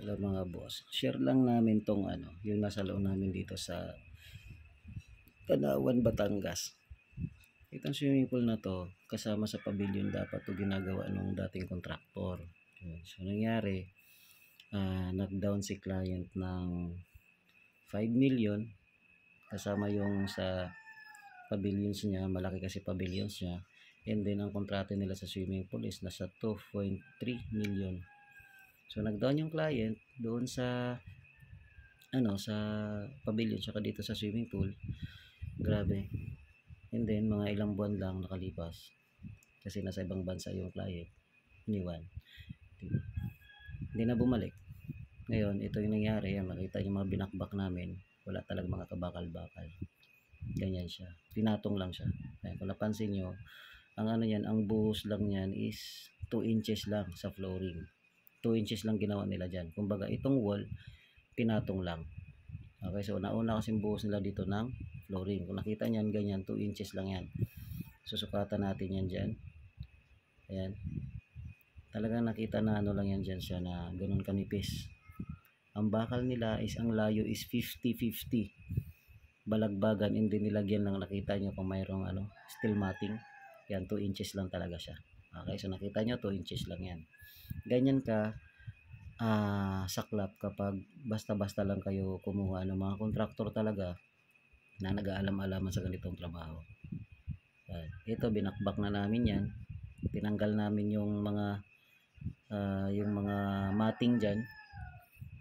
Hello mga boss. Share lang namin tong yung nasa loob namin dito sa Kanawan, Batangas. Itong swimming pool na to, kasama sa pavilion dapat to ginagawa nung dating kontraktor. So nangyari, knockdown si client ng 5 million kasama yung sa pavilions niya, malaki kasi pavilions niya. And then ang kontrata nila sa swimming pool is nasa 2.3 million. So nag-down yung client doon sa sa pavilion tsaka dito sa swimming pool. Grabe. And then mga ilang buwan lang nakalipas kasi nasa ibang bansa yung client. Iniwan. Hindi na bumalik. Ngayon, ito yung nangyari. Makita yung mga binakbak namin. Wala talagang mga kabakal-bakal. Ganyan siya. Pinatong lang siya. Ayan, kung napansin nyo, ang buhos lang niyan is 2 inches lang sa flooring. 2 inches lang ginawa nila dyan. Kumbaga, itong wall, pinatong lang. Okay, so nauna kasing buhos nila dito ng flooring. Kung nakita nyan, ganyan, 2 inches lang yan. Susukatan natin yan dyan. Ayan. Talagang nakita na lang yan dyan siya na ganun kanipis. Ang bakal nila is, ang layo is 50-50. Balagbagan, hindi nilagyan lang. Nakita nyo kung mayroong steel matting. Yan, 2 inches lang talaga siya. Okay, so nakita nyo, 2 inches lang yan. Ganyan ka saklap kapag basta-basta lang kayo kumuha ng mga kontraktor talaga na nag-aalam-alaman sa ganitong trabaho. Ito, binakbak na namin yan. Tinanggal namin yung mga matting dyan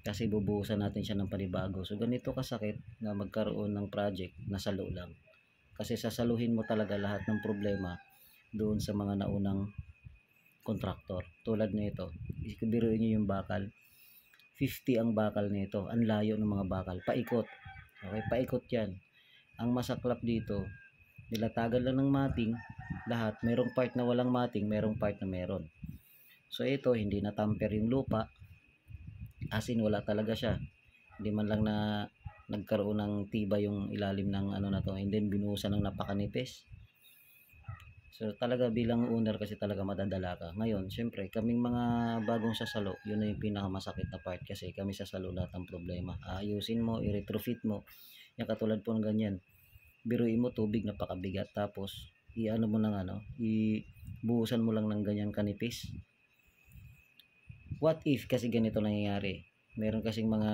kasi bubuhusan natin siya ng panibago. So ganito kasakit na magkaroon ng project na salo lang, kasi sasaluhin mo talaga lahat ng problema doon sa mga naunang kontraktor. Tulad nito, biruin nyo yung bakal, 50 ang bakal nito, ang layo ng mga bakal, paikot. Okay, paikot yan. Ang masaklap dito, nilatagan lang ng matting lahat. Merong part na walang matting, merong part na meron. So ito, hindi na tamper yung lupa, as in wala talaga siya. Hindi man lang na nagkaroon ng tiba yung ilalim ng na to, and then binuhusan ng napakanipis. So talaga bilang owner kasi talaga madadala ka. Ngayon, syempre, kaming mga bagong sasalo, yun na yung pinakamasakit na part kasi kami sasalo lahat ng problema. Ayusin mo, i-retrofit mo. Yung katulad po ng ganyan. Biruin mo tubig, napakabigat. Tapos, mo lang ibuhusan mo lang ng ganyan kanipis. What if kasi ganito nangyayari? Meron kasing mga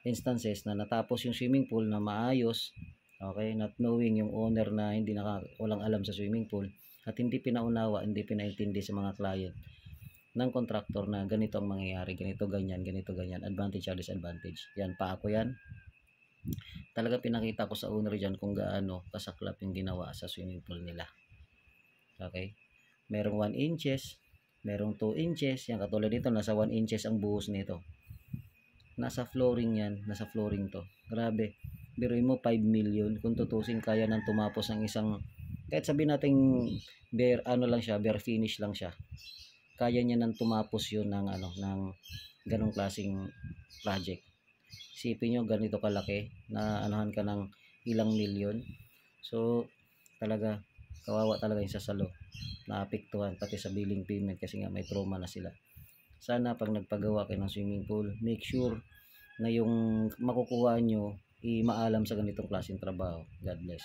instances na natapos yung swimming pool na maayos, okay, not knowing yung owner na walang alam sa swimming pool at hindi pinaunawa, hindi pinaintindi sa mga client ng contractor na ganito ang mangyayari, ganito ganyan, advantage or disadvantage. Yan, pa ako yan. Talaga pinakita ko sa owner dyan kung gaano kasaklap yung ginawa sa swimming pool nila. Okay, merong 1 inches, merong 2 inches, yan katulad dito, nasa 1 inches ang buhos nito. Nasa flooring yan, nasa flooring to. Grabe. Biruin mo 5 million, kung tutusin kaya nang tumapos ang isang, kahit sabihin natin bare lang siya, bare finish lang siya. Kaya niya nang tumapos yun ng ng ganong klaseng project. Isipin nyo ganito kalaki na anuhan ka ng ilang milyon. So talaga kawawa talaga yung sasalo. Naapektuhan pati sa billing payment kasi nga may trauma na sila. Sana pag nagpagawa kayo ng swimming pool, make sure na yung makukuha nyo maalam sa ganitong klaseng trabaho. God bless.